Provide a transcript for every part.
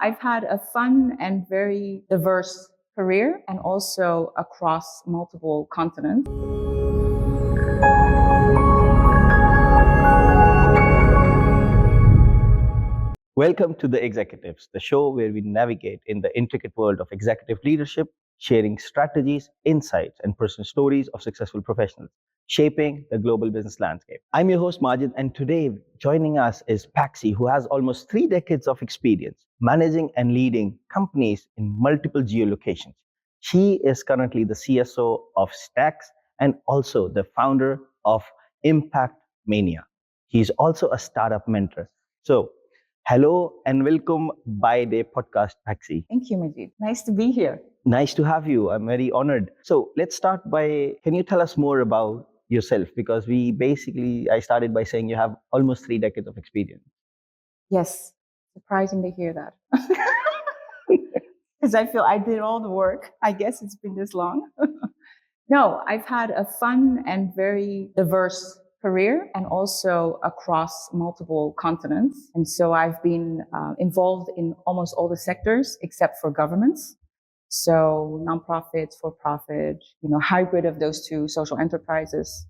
I've had a fun and very diverse career and also across multiple continents. Welcome to The Executives, the show where we navigate in the intricate world of executive leadership, sharing strategies, insights, and personal stories of successful professionals shaping the global business landscape. I'm your host, Majid, and today joining us is Paksy, who has almost 3 decades of experience managing and leading companies in multiple geolocations. She is currently the CSO of Staex and also the founder of Impactmania. He's also a startup mentor. So, hello and welcome by the podcast, Paksy. Thank you, Majid. Nice to be here. Nice to have you. I'm very honored. So let's start by, can you tell us more about yourself? Because I started by saying you have almost 3 decades of experience. Yes, surprising to hear that. Because I feel I did all the work. I guess it's been this long. No, I've had a fun and very diverse career and also across multiple continents. And so I've been involved in almost all the sectors except for governments. So nonprofits, for profit, hybrid of those two, social enterprises.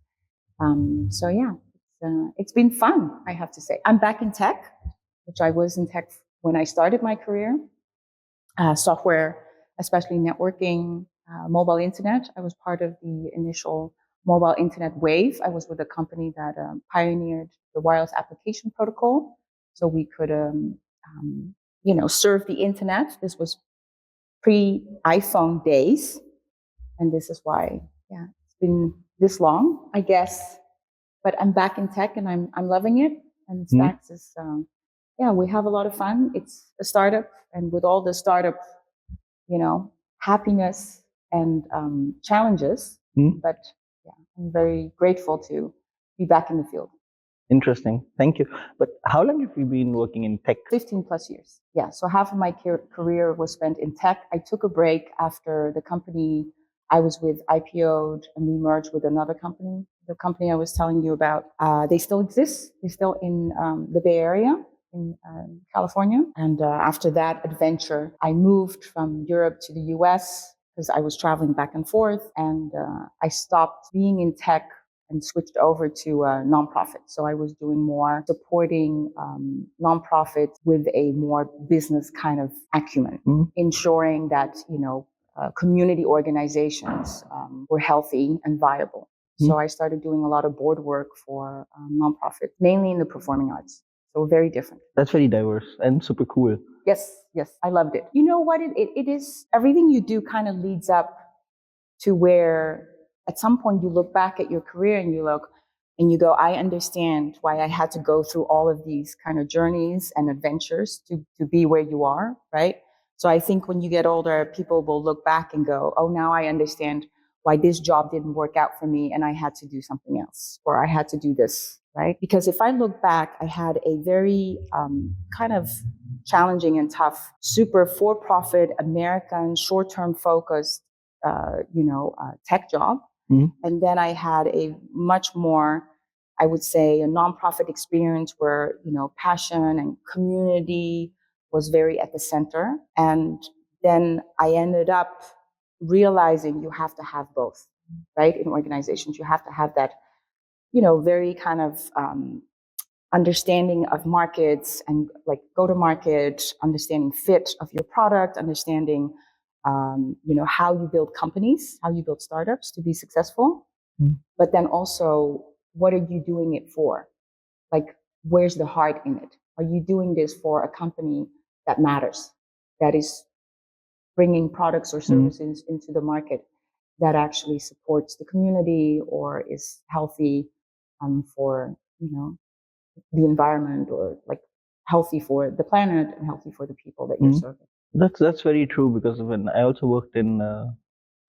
It's been fun, I have to say. I'm back in tech, which I was in tech when I started my career. Software, especially networking, mobile internet. I was part of the initial mobile internet wave. I was with a company that pioneered the wireless application protocol. So we could, serve the internet. This was pre-iPhone days. And this is why, it's been this long, I guess. But I'm back in tech and I'm loving it. And Staex is, we have a lot of fun. It's a startup, and with all the startup, happiness and challenges. But I'm very grateful to be back in the field. Interesting. Thank you. But how long have you been working in tech? 15 plus years. Yeah. So half of my career was spent in tech. I took a break after the company I was with IPO'd and we merged with another company. The company I was telling you about, they still exist. They're still in the Bay Area in California. And after that adventure, I moved from Europe to the US because I was traveling back and forth. And I stopped being in tech and switched over to nonprofit. So I was doing more supporting nonprofits with a more business kind of acumen, ensuring that, community organizations were healthy and viable. So I started doing a lot of board work for nonprofits, mainly in the performing arts. So very different. That's very diverse and super cool. Yes, I loved it. You know what it is? Everything you do kind of leads up to where at some point you look back at your career and you go, I understand why I had to go through all of these kind of journeys and adventures to be where you are, right? So I think when you get older, people will look back and go, oh, now I understand why this job didn't work out for me and I had to do something else, or I had to do this, right? Because if I look back, I had a very kind of challenging and tough, super for-profit, American, short-term focused, tech job. And then I had a much more, I would say, a nonprofit experience where, passion and community was very at the center. And then I ended up realizing you have to have both, right? In organizations, you have to have that, very kind of understanding of markets and like go to market, understanding fit of your product, understanding how you build companies, how you build startups to be successful. But then also, what are you doing it for? Like, where's the heart in it? Are you doing this for a company that matters, that is bringing products or services into the market that actually supports the community or is healthy for, the environment, or like healthy for the planet and healthy for the people that you're serving? That's very true, because when I also worked in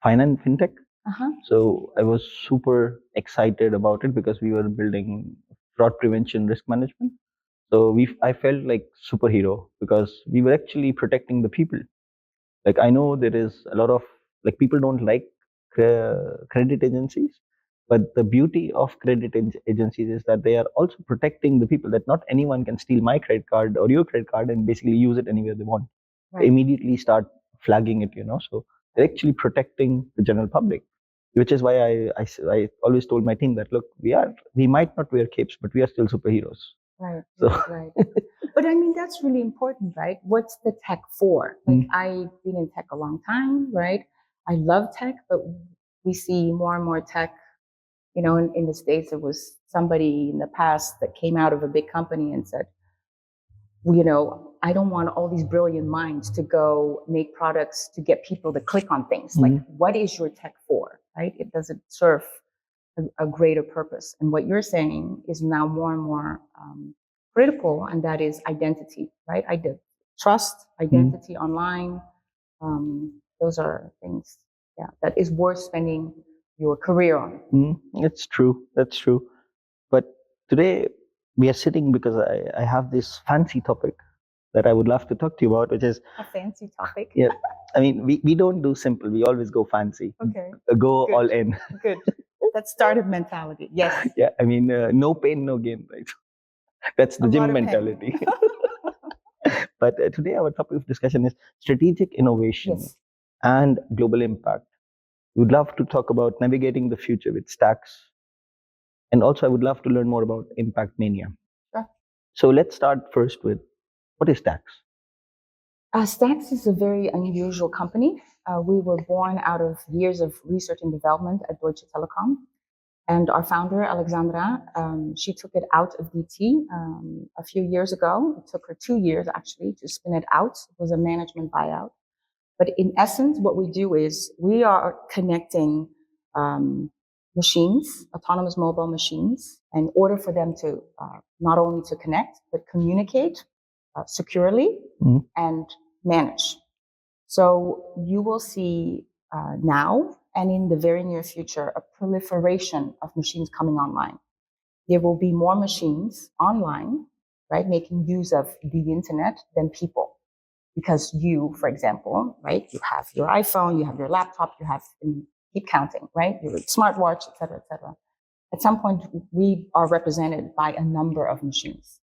finance fintech, so I was super excited about it because we were building fraud prevention, risk management. So I felt like superhero because we were actually protecting the people. Like, I know there is a lot of people don't like credit agencies, but the beauty of credit agencies is that they are also protecting the people, that not anyone can steal my credit card or your credit card and basically use it anywhere they want. Right. immediately start flagging it, so they're actually protecting the general public, which is why I always told my team that, look, we might not wear capes, but we are still superheroes. Right, So right. But I mean, that's really important, right? What's the tech for? Like, I've been in tech a long time, right? I love tech, but we see more and more tech. In the States, there was somebody in the past that came out of a big company and said, I don't want all these brilliant minds to go make products to get people to click on things. Like, what is your tech for, right? It doesn't serve a greater purpose. And what you're saying is now more and more critical, and that is identity, right? Trust, identity online. Those are things, that is worth spending your career on. It's true. That's true. But today we are sitting because I have this fancy topic that I would love to talk to you about, which is a fancy topic. Yeah, I mean, we don't do simple. We always go fancy. Okay. Go Good. all in. Good. That startup mentality. Yes. Yeah, I mean, no pain, no gain, right? That's the gym mentality. But today our topic of discussion is strategic innovation and global impact. We'd love to talk about navigating the future with Staex. And also, I would love to learn more about Impactmania. Sure. So let's start first with, what is Staex? Staex is a very unusual company. We were born out of years of research and development at Deutsche Telekom. And our founder, Alexandra, she took it out of DT a few years ago. It took her 2 years, actually, to spin it out. It was a management buyout. But in essence, what we do is we are connecting machines, autonomous mobile machines, in order for them to not only to connect, but communicate securely and manage. So you will see now and in the very near future a proliferation of machines coming online. There will be more machines online, right, making use of the internet than people. Because you, for example, right, you have your iPhone, you have your laptop, you have, and keep counting, right, your smartwatch, et cetera, et cetera. At some point, we are represented by a number of machines.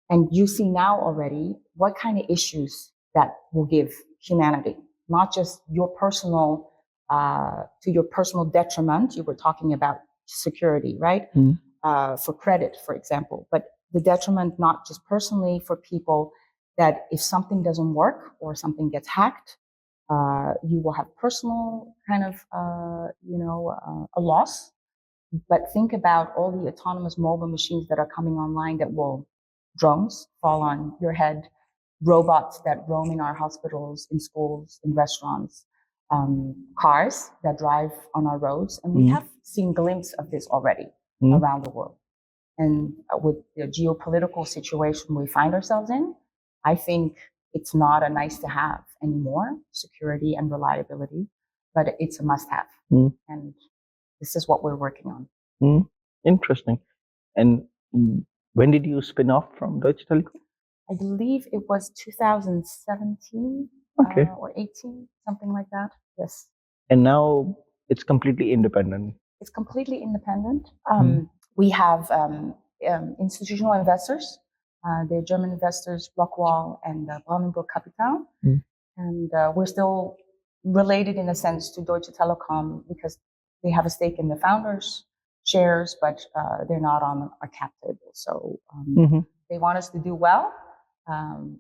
And you see now already what kind of issues that will give humanity, not just your personal, to your personal detriment. You were talking about security, right? For credit, for example, but the detriment not just personally for people, that if something doesn't work or something gets hacked, you will have personal kind of, a loss. But think about all the autonomous mobile machines that are coming online that will, drones fall on your head, robots that roam in our hospitals, in schools, in restaurants, cars that drive on our roads. And we have seen glimpses of this already around the world. And with the geopolitical situation we find ourselves in, I think it's not a nice to have anymore, security and reliability, but it's a must have. And this is what we're working on. Interesting. And when did you spin off from Deutsche Telekom? I believe it was 2017 or 18, something like that. Yes. And now it's completely independent. It's completely independent. We have institutional investors. They're German investors, Blockwall and Brandenburg Capital. And we're still related in a sense to Deutsche Telekom because they have a stake in the founders' shares, but they're not on our cap table. So they want us to do well.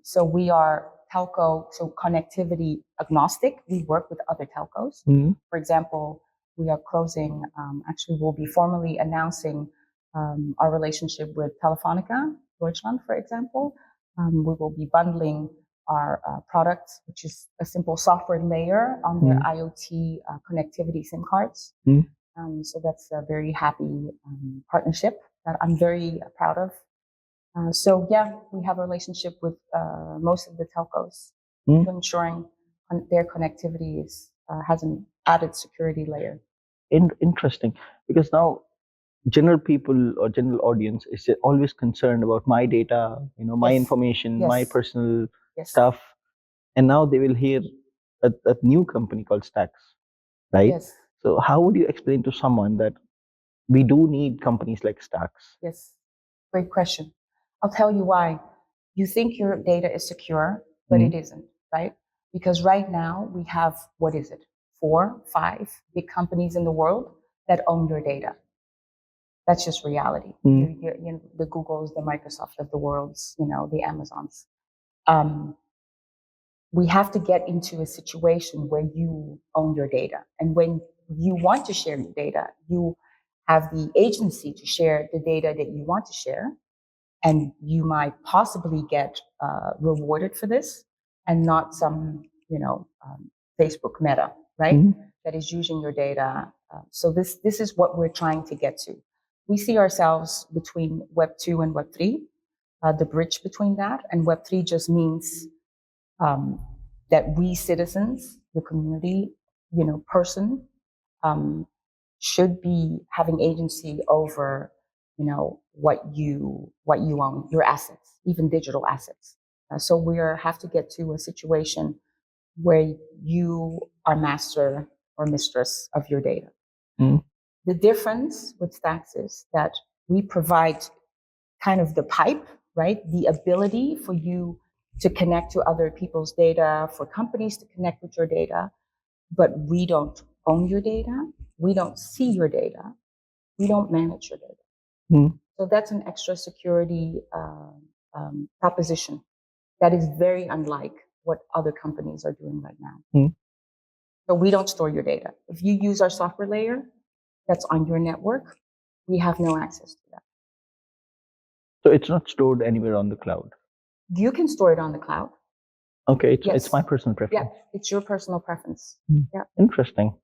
So we are telco, so connectivity agnostic. We work with other telcos. For example, we are closing, actually we'll be formally announcing our relationship with Telefonica Deutschland, for example. We will be bundling our products, which is a simple software layer on their IoT connectivity SIM cards. So that's a very happy partnership that I'm very proud of. So yeah, we have a relationship with most of the telcos, ensuring their connectivity has an added security layer. Interesting, because now general people or general audience is always concerned about my data, my information, my personal stuff, and now they will hear a new company called Staex, right? Yes. So how would you explain to someone that we do need companies like Staex? Yes, great question. I'll tell you why. You think your data is secure, but it isn't, right? Because right now we have, what is it, 4, 5 big companies in the world that own your data. That's just reality. The Googles, the Microsofts of the world, the Amazons. We have to get into a situation where you own your data. And when you want to share your data, you have the agency to share the data that you want to share. And you might possibly get rewarded for this, and not some, Facebook Meta, right? That is using your data. So this is what we're trying to get to. We see ourselves between Web 2 and Web 3, the bridge between that. And Web 3 just means that we citizens, the community, person, should be having agency over, what you own, your assets, even digital assets. So we have to get to a situation where you are master or mistress of your data. The difference with Staex is that we provide kind of the pipe, right? The ability for you to connect to other people's data, for companies to connect with your data, but we don't own your data. We don't see your data. We don't manage your data. So that's an extra security proposition that is very unlike what other companies are doing right now. So we don't store your data. If you use our software layer that's on your network, we have no access to that. So it's not stored anywhere on the cloud. You can store it on the cloud. Okay, it's my personal preference. Yeah, it's your personal preference. Yeah. Interesting.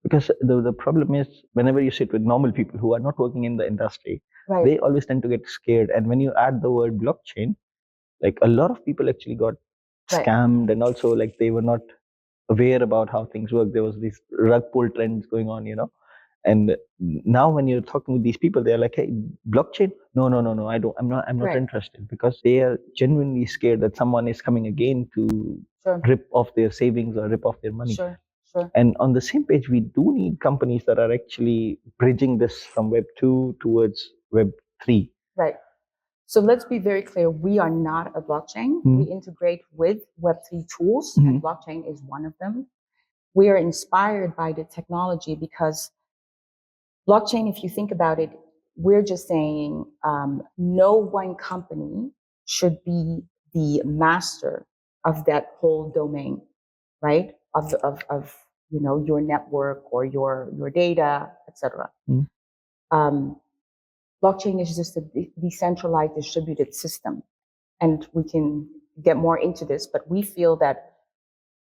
Because the problem is, whenever you sit with normal people who are not working in the industry, they always tend to get scared. And when you add the word blockchain, like a lot of people actually got scammed, and also like they were not aware about how things work. There was these rug pull trends going on, And now when you're talking with these people, they're like, "Hey, blockchain? No, I'm not interested," because they are genuinely scared that someone is coming again to rip off their savings or rip off their money. Sure. And on the same page, we do need companies that are actually bridging this from Web 2 towards Web 3. Right. So let's be very clear. We are not a blockchain. We integrate with Web3 tools, and blockchain is one of them. We are inspired by the technology because blockchain, if you think about it, we're just saying no one company should be the master of that whole domain, right? Of your network or your data, etc. Blockchain is just a decentralized distributed system. And we can get more into this, but we feel that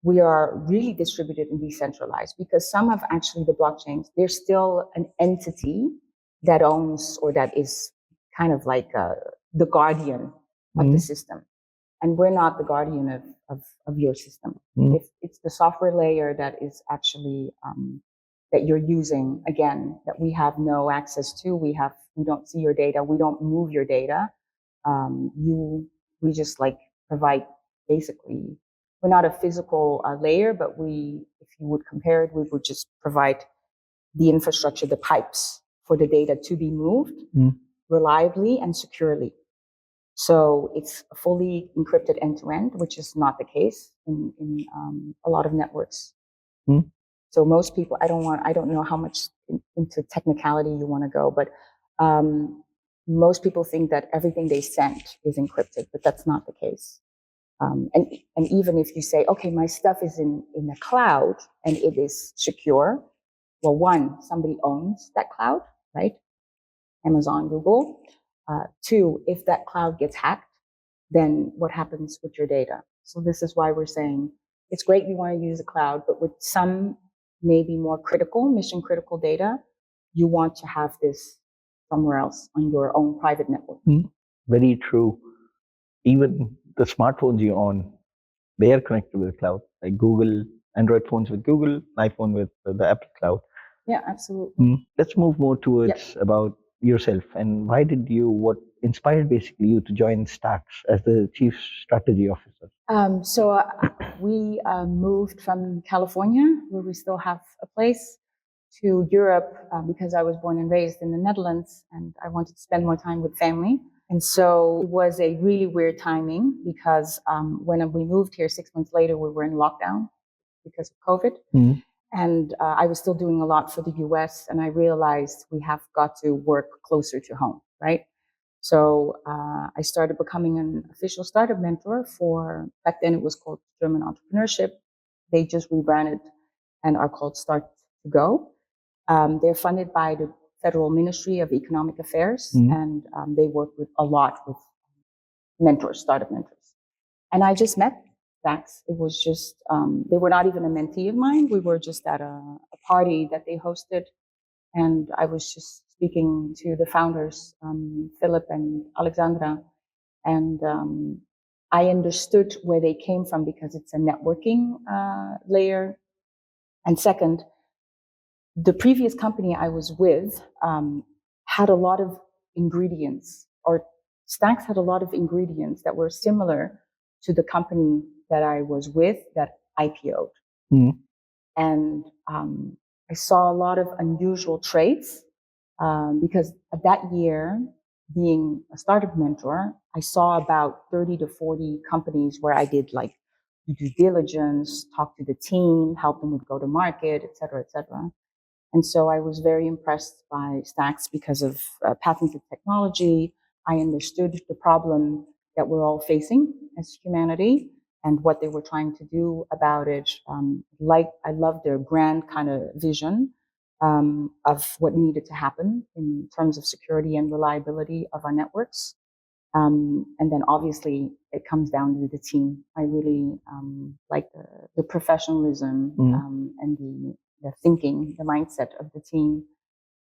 we are really distributed and decentralized because some of actually the blockchains, there's still an entity that owns or that is kind of like the guardian of the system. And we're not the guardian of your system. If it's the software layer that is actually that you're using, again, that we have no access to, we don't see your data, we don't move your data. We just like provide basically, we're not a physical layer, but if you would compare it, we would just provide the infrastructure, the pipes for the data to be moved reliably and securely. So it's fully encrypted end to end, which is not the case in a lot of networks. So most people, I don't know how much into technicality you want to go, but most people think that everything they send is encrypted, but that's not the case. And even if you say, okay, my stuff is in the cloud and it is secure, well, one, somebody owns that cloud, right? Amazon, Google. Two, if that cloud gets hacked, then what happens with your data? So this is why we're saying it's great you want to use a cloud, but with some maybe more critical, mission critical data, you want to have this somewhere else on your own private network. Very true. Even the smartphones you own, they are connected with the cloud, like Google, Android phones with Google, iPhone with the Apple cloud. Yeah, absolutely. Let's move more towards about yourself, and what inspired basically you to join Staex as the Chief Strategy Officer? So we moved from California, where we still have a place, to Europe because I was born and raised in the Netherlands and I wanted to spend more time with family. And so it was a really weird timing because when we moved here 6 months later, we were in lockdown because of COVID. Mm. And I was still doing a lot for the US, and I realized we have got to work closer to home, right? So I started becoming an official startup mentor for, back then it was called German Entrepreneurship. They just rebranded and are called Start to Go. They're funded by the Federal Ministry of Economic Affairs, and they work with a lot with mentors, startup mentors. And I just met Staex. It was just, they were not even a mentee of mine. We were just at a party that they hosted. And I was just speaking to the founders, Philip and Alexandra. And I understood where they came from because it's a networking layer. And second, the previous company I was with had a lot of ingredients, or Staex had a lot of ingredients that were similar to the company that I was with that IPO'd. And I saw a lot of unusual traits because at that year, being a startup mentor, I saw about 30 to 40 companies where I did like due diligence, talk to the team, help them with go to market, et cetera, et cetera. And so I was very impressed by Staex because of patented technology. I understood the problem that we're all facing as humanity and what they were trying to do about it. I loved their grand kind of vision of what needed to happen in terms of security and reliability of our networks. And then obviously it comes down to the team. I really like the professionalism and the thinking, the mindset of the team.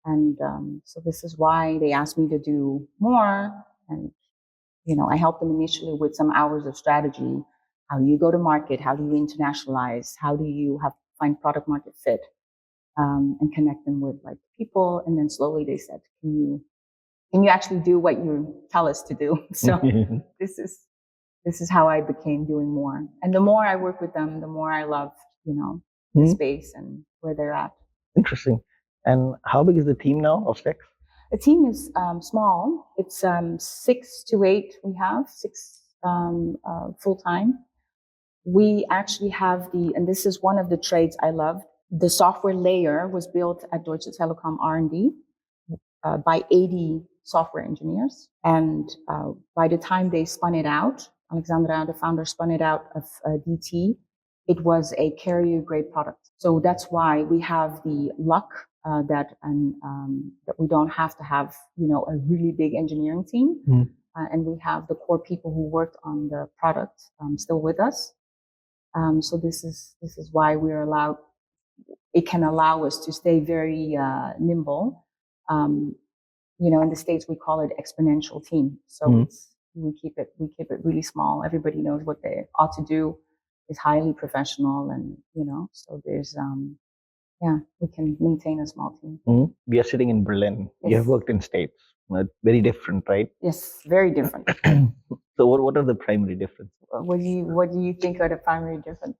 And so this is why they asked me to do more. And, you know, I helped them initially with some hours of strategy. How do you go to market? How do you internationalize? How do you find product market fit and connect them with like people? And then slowly they said, can you actually do what you tell us to do? So this is how I became doing more. And the more I work with them, the more I love, you know, the space and where they're at. Interesting. And how big is the team now of Staex? The team is small. It's 6 to 8. We have 6 full time. We actually have and this is one of the traits I love. The software layer was built at Deutsche Telekom R&D by 80 software engineers. And by the time they spun it out, Alexandra, the founder, spun it out of DT, it was a carrier grade product. So that's why we have the luck that we don't have to have, you know, a really big engineering team. And we have the core people who worked on the product still with us. So this is why it can allow us to stay very nimble. You know, in the States we call it exponential team. So we keep it really small. Everybody knows what they ought to do. Is highly professional, and you know, so there's we can maintain a small team. We are sitting in Berlin. Yes. You have worked in States. Very different, right? Yes, very different. So what are the primary differences? What do you think are the primary differences?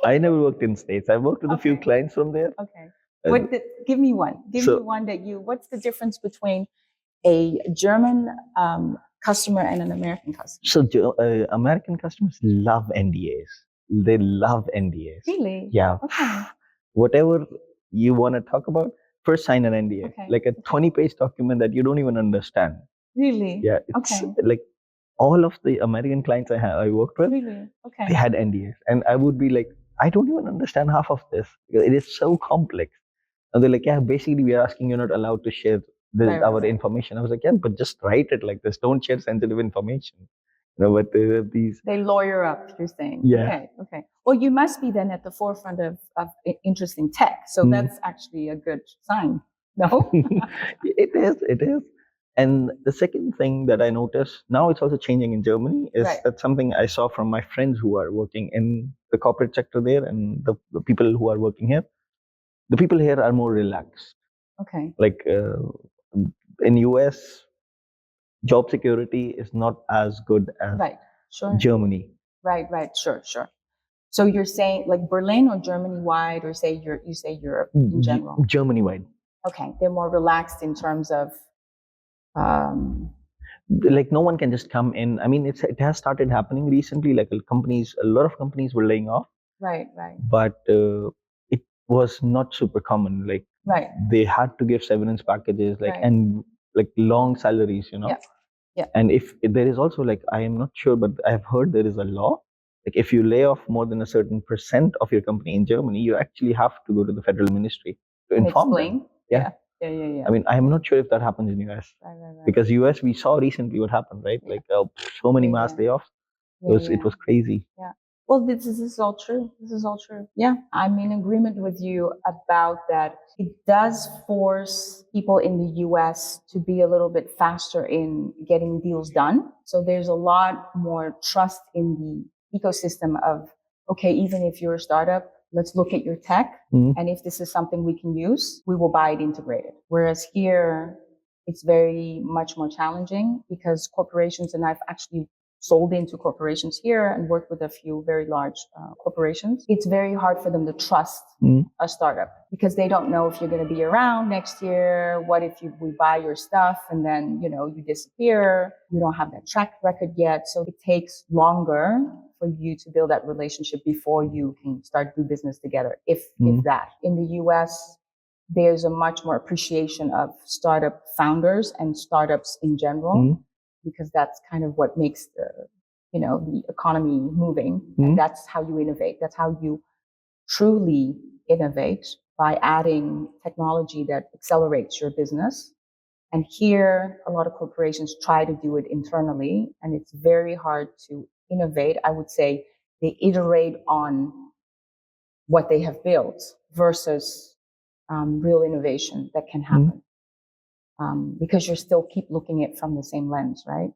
I never worked in States. I worked with a few clients from there. Okay. Give me one. Give me one what's the difference between a German customer and an American customer? So American customers love NDAs. They love NDAs. Really? Yeah. Okay. Whatever you want to talk about, first sign an NDA. Okay. Like a 20-page document that you don't even understand. Really? Yeah. It's like all of the American clients I worked with, really? Okay. They had NDAs. And I would be like, I don't even understand half of this. It is so complex. And they're like, yeah, basically we are asking you're not allowed to share our information. I was like, yeah, but just write it like this. Don't share sensitive information. You know, but these... They lawyer up, you're saying. Yeah. Okay. Well, you must be then at the forefront of interesting tech. So that's actually a good sign. No? It is. And the second thing that I noticed, now it's also changing in Germany, is that something I saw from my friends who are working in the corporate sector there and the people who are working here. The people here are more relaxed. Okay. Like in US, job security is not as good as Germany. Right. Sure. So you're saying like Berlin or Germany wide, or you say Europe in general? Germany wide. Okay. They're more relaxed in terms of Like no one can just come in. I mean, it has started happening recently. Like a lot of companies were laying off, Right. but it was not super common. Like Right. they had to give severance packages, like Right. and like long salaries, Yeah. And if there is also like, I am not sure, but I've heard there is a law. Like if you lay off more than a certain percent of your company in Germany, you actually have to go to the federal ministry to And inform them. explain. Yeah. Yeah. I mean, I'm not sure if that happens in US. Right. Because US, we saw recently what happened, right? Yeah. Like so many Yeah, mass yeah. layoffs. Yeah. It was crazy. Yeah. Well, this is all true. This is all true. Yeah, I'm in agreement with you about that. It does force people in the US to be a little bit faster in getting deals done. So there's a lot more trust in the ecosystem of, okay, even if you're a startup, let's look at your tech. And if this is something we can use, we will buy it integrated. Whereas here, it's very much more challenging because corporations, and I've actually sold into corporations here and worked with a few very large corporations. It's very hard for them to trust a startup because they don't know if you're going to be around next year. What if we buy your stuff and then, you disappear? You don't have that track record yet. So it takes longer for you to build that relationship before you can start do business together, if that. In the US, there's a much more appreciation of startup founders and startups in general. Because that's kind of what makes the economy moving. And that's how you innovate. That's how you truly innovate, by adding technology that accelerates your business. And here, a lot of corporations try to do it internally, and it's very hard to innovate. I would say they iterate on what they have built versus real innovation that can happen. Because you're still keep looking at it from the same lens, right?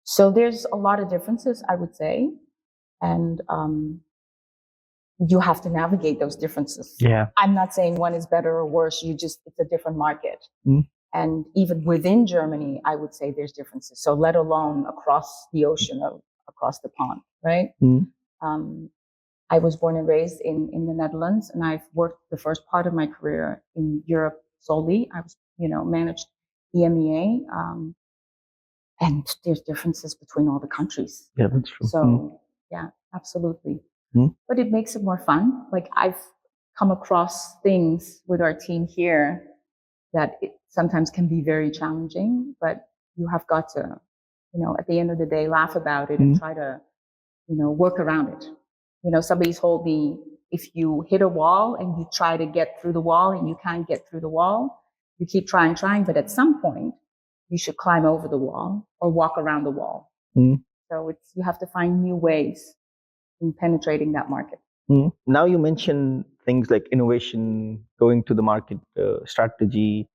So there's a lot of differences, I would say, and you have to navigate those differences. Yeah. I'm not saying one is better or worse. It's a different market. And even within Germany, I would say there's differences. So let alone across the ocean or across the pond, right? I was born and raised in the Netherlands, and I've worked the first part of my career in Europe solely. I was, managed EMEA. And there's differences between all the countries. Yeah, that's true. So, yeah, absolutely. But it makes it more fun. Like I've come across things with our team here that it sometimes can be very challenging, but you have got to, at the end of the day, laugh about it and try to, work around it. Somebody told me, if you hit a wall and you try to get through the wall and you can't get through the wall, you keep trying, but at some point, you should climb over the wall or walk around the wall. So you have to find new ways in penetrating that market. Now you mentioned things like innovation, going to the market, strategy.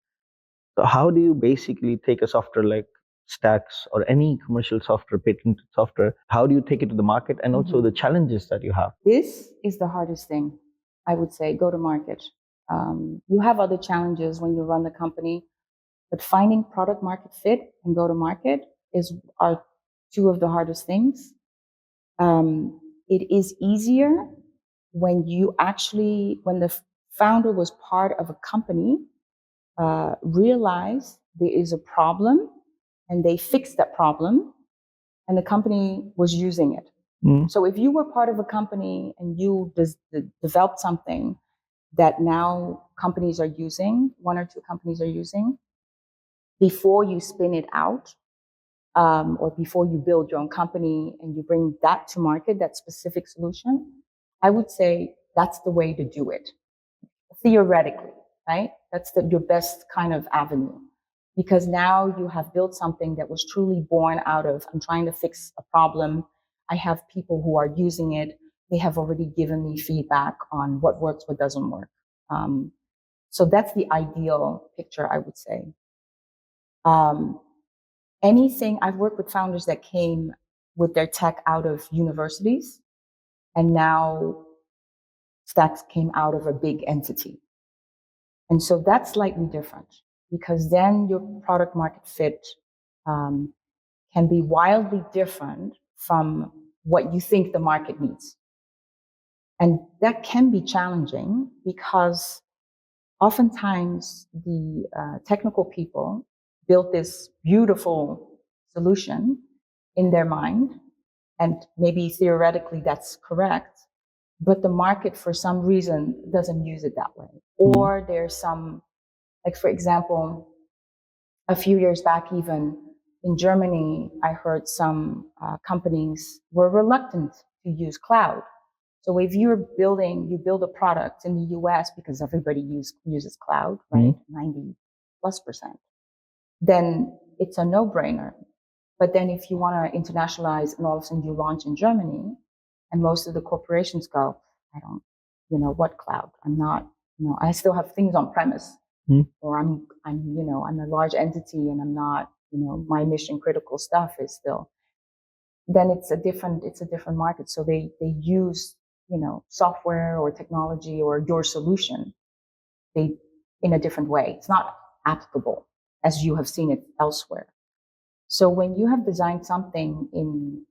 So how do you basically take a software like Staex or any commercial software, patented software? How do you take it to the market, and also the challenges that you have? This is the hardest thing, I would say, go to market. You have other challenges when you run the company, but finding product market fit and go to market are two of the hardest things. It is easier when the founder was part of a company, realized there is a problem and they fixed that problem and the company was using it. So if you were part of a company and you developed something that now companies are using, one or two companies are using, before you spin it out, or before you build your own company and you bring that to market, that specific solution, I would say that's the way to do it. Theoretically, right? That's your best kind of avenue. Because now you have built something that was truly born out of, I'm trying to fix a problem. I have people who are using it. They have already given me feedback on what works, what doesn't work. So that's the ideal picture, I would say. I've worked with founders that came with their tech out of universities, and now Staex came out of a big entity. And so that's slightly different, because then your product market fit can be wildly different from what you think the market needs. And that can be challenging because oftentimes the technical people built this beautiful solution in their mind, and maybe theoretically that's correct, but the market for some reason doesn't use it that way. Or there's some, like for example, a few years back even in Germany, I heard some companies were reluctant to use cloud. So if you build a product in the US because everybody uses cloud, right? 90+%, then it's a no-brainer. But then if you want to internationalize and all of a sudden you launch in Germany, and most of the corporations go, I don't, what cloud? I'm not, I still have things on premise, or I'm a large entity and I'm not, my mission critical stuff is still. Then it's a different market. So they use, software or technology or your solution, in a different way. It's not applicable as you have seen it elsewhere. So when you have designed something in,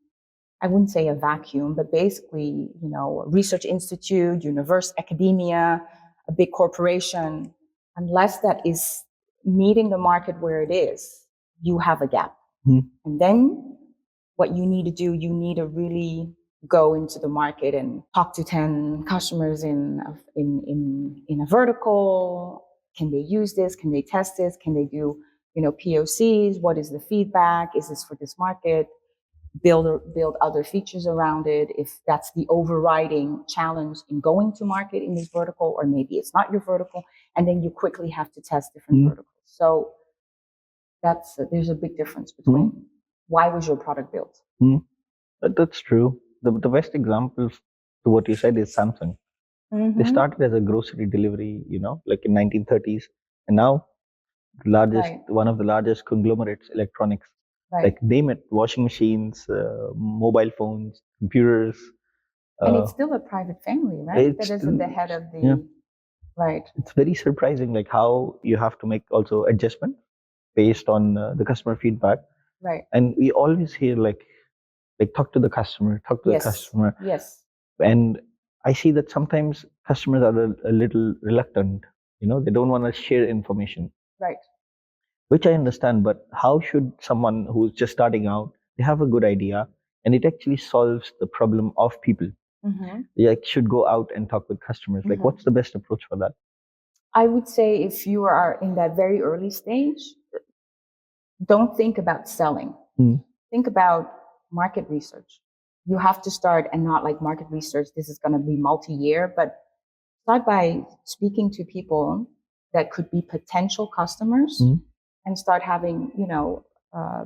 I wouldn't say a vacuum, but basically, a research institute, academia, a big corporation, unless that is meeting the market where it is, you have a gap. And then what you need to do, you need to really go into the market and talk to 10 customers in a vertical. Can they use this? Can they test this? Can they do, POCs? What is the feedback? Is this for this market? Build other features around it if that's the overriding challenge in going to market in this vertical, or maybe it's not your vertical, and then you quickly have to test different verticals. So there's a big difference between why was your product built. That's true. The best example to what you said is Samsung. They started as a grocery delivery, like in 1930s, and now one of the largest conglomerates, electronics. Like name it, washing machines, mobile phones, computers. And it's still a private family, right? That is at the head of the, right. It's very surprising, like how you have to make also adjustment based on the customer feedback. Right. And we always hear like talk to the customer. Yes. And I see that sometimes customers are a little reluctant. They don't want to share information. Right. Which I understand, but how should someone who's just starting out, they have a good idea and it actually solves the problem of people. They should go out and talk with customers. Like, what's the best approach for that? I would say if you are in that very early stage, don't think about selling. Think about market research. You have to start, and not like market research, this is going to be multi-year, but start by speaking to people that could be potential customers and start having,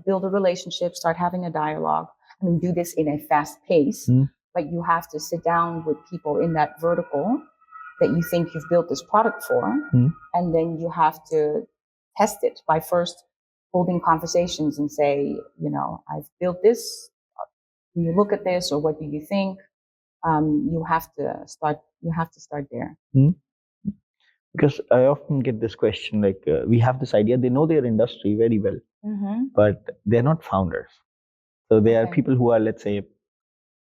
build a relationship, start having a dialogue. I mean, do this in a fast pace, but you have to sit down with people in that vertical that you think you've built this product for, and then you have to test it by first holding conversations and say, I've built this. Can you look at this, or what do you think? You have to start there. Because I often get this question, like we have this idea, they know their industry very well, but they're not founders. So they are people who are, let's say,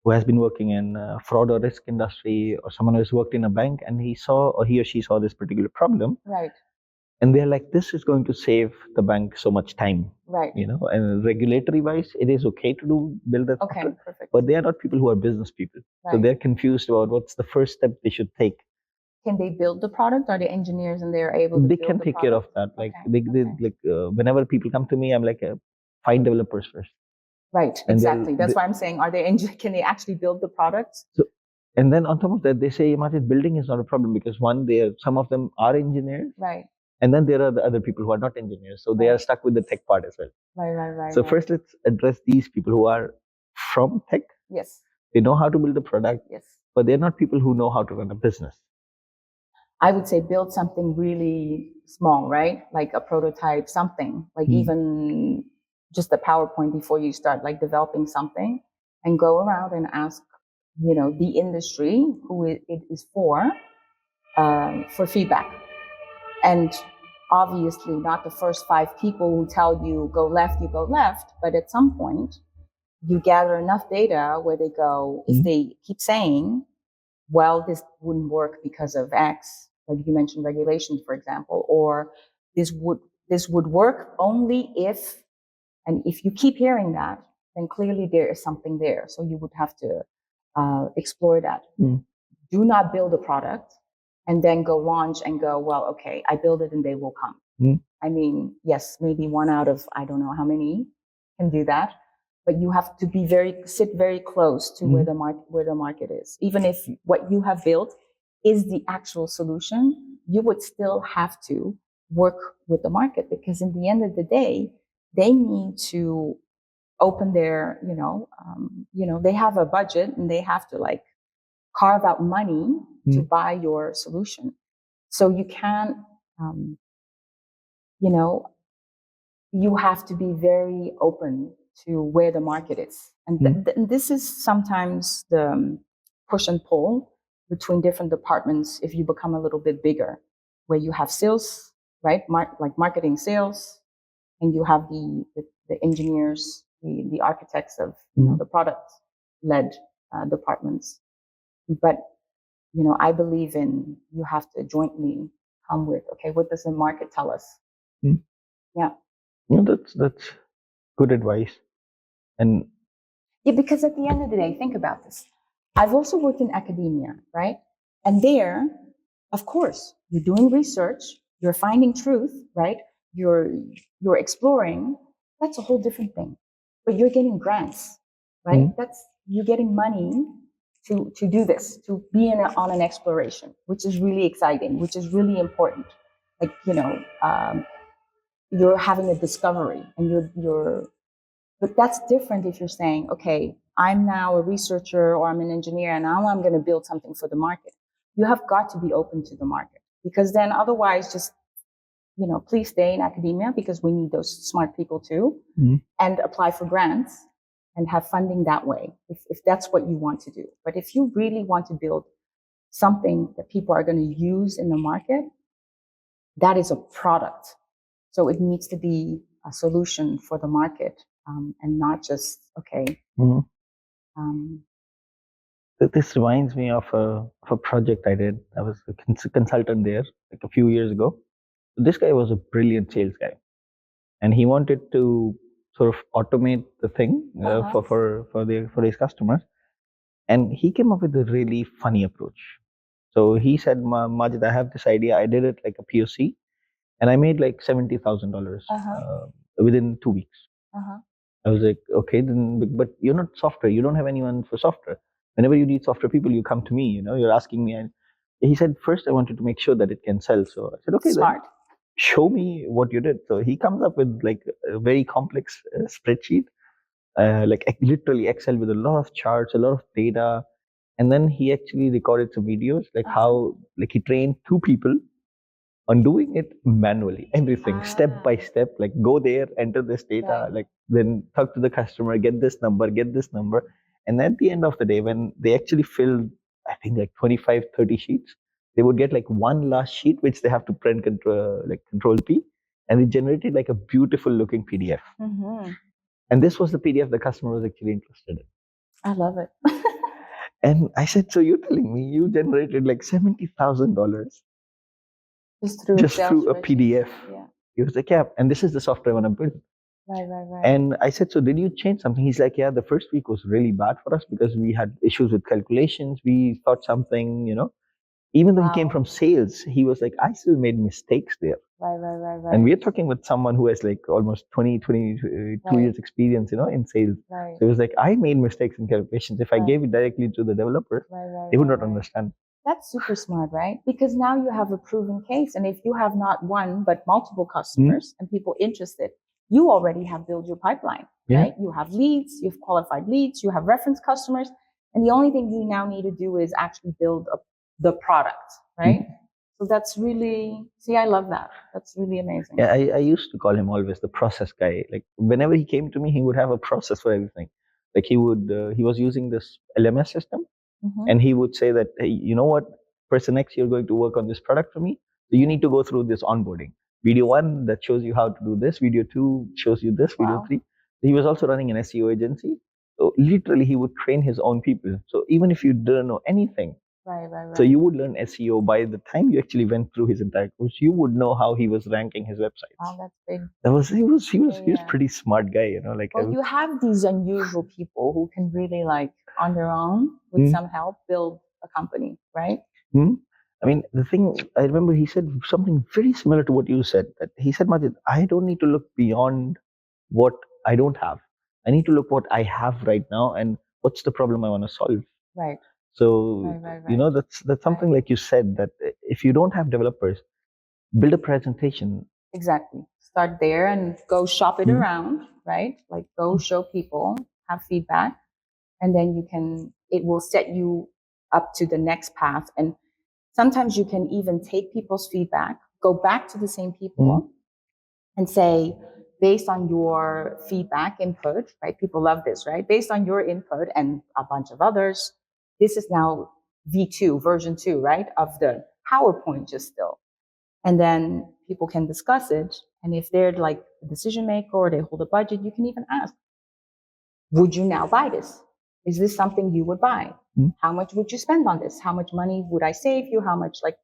who has been working in fraud or risk industry, or someone who has worked in a bank, and he or she saw this particular problem. Right. And they're like, this is going to save the bank so much time. Right. And regulatory wise, it is okay to build that software. Perfect. But they are not people who are business people. Right. So they're confused about what's the first step they should take. Can they build the product? Are they engineers and they're able to They build can the take product? care of that. Like whenever people come to me, I'm like, find developers first. Right, exactly. That's why I'm saying, can they actually build the product? So, and then on top of that, they say, Majid, building is not a problem because some of them are engineers. Right. And then there are the other people who are not engineers. So they are stuck with the tech part as well. Right. So first, let's address these people who are from tech. Yes. They know how to build a product. Yes. But they're not people who know how to run a business. I would say build something really small, right? Like a prototype, something like even just a PowerPoint before you start like developing something, and go around and ask, the industry who it is for feedback. And obviously not the first 5 people who tell you go left, you go left, but at some point you gather enough data where they go, if they keep saying, well, this wouldn't work because of X, like you mentioned regulations, for example, or this this would work only if, and if you keep hearing that, then clearly there is something there. So you would have to explore that. Do not build a product and then go launch and go, well, okay, I build it and they will come. I mean, yes, maybe one out of, I don't know how many can do that, but you have to be sit very close to where the market is. Even if what you have built is the actual solution, you would still have to work with the market, because in the end of the day, they need to open their, they have a budget and they have to like carve out money to buy your solution. So you can't, you have to be very open to where the market is. And this is sometimes the push and pull between different departments if you become a little bit bigger, where you have sales, right? Like marketing, sales, and you have the engineers, the architects of the product-led departments. But I believe in, you have to jointly come with, okay, what does the market tell us? Yeah. That's good advice. And yeah, because at the end of the day, think about this. I've also worked in academia, right? And there, of course, you're doing research, you're finding truth, right? You're exploring. That's a whole different thing. But you're getting grants, right? You're getting money to do this, to be on an exploration, which is really exciting, which is really important. Like, you're having a discovery, and but that's different if you're saying, okay, I'm now a researcher or I'm an engineer and now I'm going to build something for the market. You have got to be open to the market, because then otherwise just, please stay in academia, because we need those smart people too, and apply for grants and have funding that way, if that's what you want to do. But if you really want to build something that people are going to use in the market, that is a product. So it needs to be a solution for the market, and not just, okay. This reminds me of a project I did. I was a consultant there like a few years ago. This guy was a brilliant sales guy, and he wanted to sort of automate the thing for his customers. And he came up with a really funny approach. So he said, Majid, I have this idea. I did it like a POC, and I made like $70,000 within 2 weeks. I was like, okay, then, but you're not software. You don't have anyone for software. Whenever you need software people, you come to me. You're asking me. And he said, first, I wanted to make sure that it can sell. So I said, okay, smart. Then show me what you did. So he comes up with like a very complex spreadsheet, like literally Excel with a lot of charts, a lot of data. And then he actually recorded some videos, like how, like he trained 2 people on doing it manually, everything step by step, like go there, enter this data, like then talk to the customer, get this number. And at the end of the day, when they actually filled, I think like 25, 30 sheets, they would get like one last sheet, which they have to print control P, and it generated like a beautiful looking PDF. And this was the PDF the customer was actually interested in. I love it. And I said, so you're telling me you generated like $70,000 just through a PDF? Yeah. He was like, yeah, and this is the software I want to build. Right. And I said, so did you change something? He's like, yeah, the first week was really bad for us because we had issues with calculations. We thought something, even though he came from sales, he was like, I still made mistakes there. Right. And we're talking with someone who has like almost 22 years experience, in sales. Right. So it was like, I made mistakes in calculations. If I gave it directly to the developer, they would not understand. That's super smart, right? Because now you have a proven case. And if you have not one, but multiple customers and people interested, you already have built your pipeline, right? You have leads, you have qualified leads, you have reference customers. And the only thing you now need to do is actually build the product, right? So that's really, I love that. That's really amazing. Yeah, I used to call him always the process guy. Like whenever he came to me, he would have a process for everything. Like he was using this LMS system, and he would say that, hey, you know what, person X, you're going to work on this product for me. So you need to go through this onboarding. Video 1 that shows you how to do this. Video 2 shows you this. Video 3. He was also running an SEO agency. So literally he would train his own people. So even if you didn't know anything, Right. So you would learn SEO by the time you actually went through his entire course. You would know how he was ranking his websites. Oh, that's big. He was pretty smart guy, you know. Like, well, you have these unusual people who can really, like, on their own with some help, build a company, right? I mean, the thing I remember, he said something very similar to what you said. That he said, Majid, I don't need to look beyond what I don't have. I need to look what I have right now and what's the problem I want to solve. Right. So you know, that's something like you said, that if you don't have developers, build a presentation. Exactly. Start there and go shop it around, right? Like, go show people, have feedback, and then it will set you up to the next path. And sometimes you can even take people's feedback, go back to the same people and say, based on your feedback input, right? People love this, right? Based on your input and a bunch of others, this is now V2, version 2, right? Of the PowerPoint just still. And then people can discuss it. And if they're like a decision maker or they hold a budget, you can even ask, would you now buy this? Is this something you would buy? How much would you spend on this? How much money would I save you? How much, like,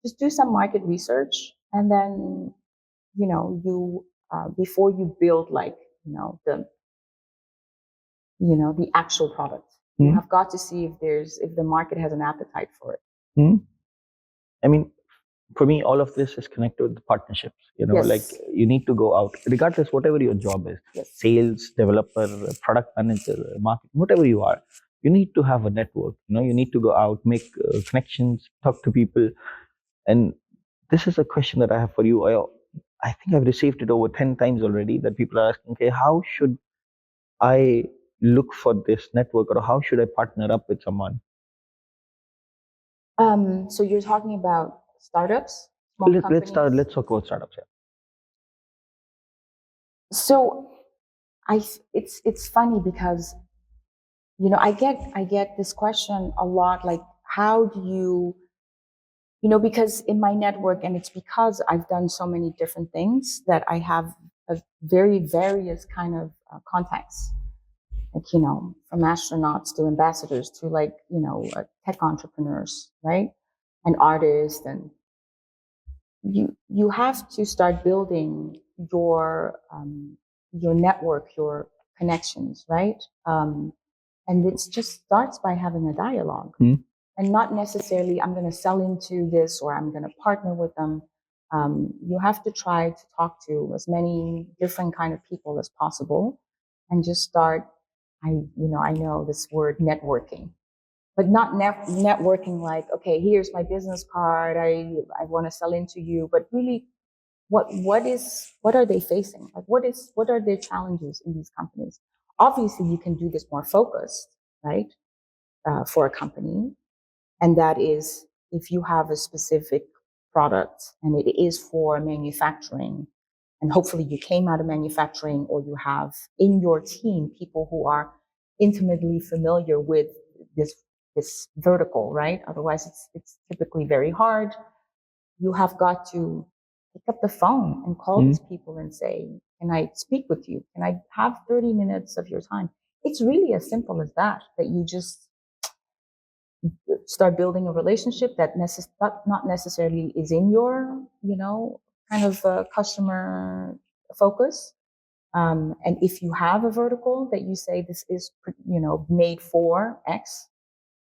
just do some market research. And then, you know, before you build, like, the actual product, you have got to see if the market has an appetite for it. I mean, for me, all of this is connected with the partnerships. You know, like, you need to go out, regardless, whatever your job is, sales, developer, product manager, marketing, whatever you are, you need to have a network. You know, you need to go out, make connections, talk to people. And this is a question that I have for you. I think I've received it over 10 times already, that people are asking, okay, how should I look for this network, or how should I partner up with someone? So you're talking about startups? Let's talk about startups. Yeah. So it's funny because, I get this question a lot, like, how do you, because in my network, and it's because I've done so many different things, that I have a very various kind of contacts, like, from astronauts to ambassadors to, like, tech entrepreneurs, right? And artists. And you have to start building your network, your connections, right? And it just starts by having a dialogue, and not necessarily I'm going to sell into this or I'm going to partner with them. You have to try to talk to as many different kind of people as possible, and just start. I know this word networking, but not networking like, okay, here's my business card, I want to sell into you, but really, what are they facing? Like, what are their challenges in these companies? Obviously, you can do this more focused, right, for a company, and that is if you have a specific product and it is for manufacturing, and hopefully you came out of manufacturing, or you have in your team people who are intimately familiar with this vertical, right? Otherwise, it's typically very hard. You have got to pick up the phone and call these people and say, can I speak with you? Can I have 30 minutes of your time? It's really as simple as that you just start building a relationship that not necessarily is in your, kind of customer focus. And if you have a vertical that you say this is, made for X,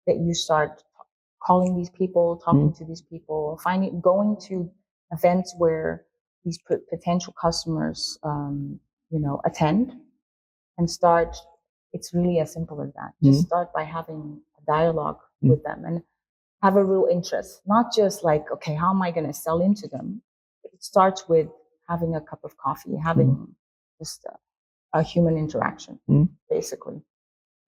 that you start calling these people, talking to these people, going to events where these potential customers, attend, and start. It's really as simple as that. Just start by having a dialogue with them and have a real interest, not just like, okay, how am I going to sell into them? It starts with having a cup of coffee, having just a human interaction, basically.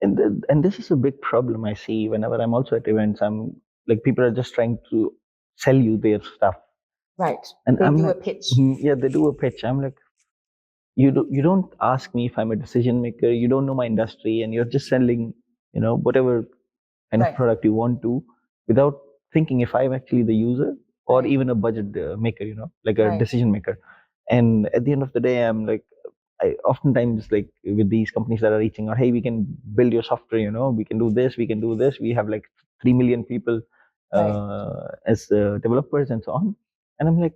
And this is a big problem I see whenever I'm also at events. I'm like, people are just trying to sell you their stuff. Right. And they I'm do like, a pitch. Yeah, they do a pitch. I'm like, you don't ask me if I'm a decision maker. You don't know my industry, and you're just selling, whatever kind of product you want to, without thinking if I'm actually the user or even a budget maker, like a decision maker. And at the end of the day, I'm like, I oftentimes, like, with these companies that are reaching out, hey, we can build your software, we can do this, we can do this. We have like 3 million people as developers and so on. And I'm like,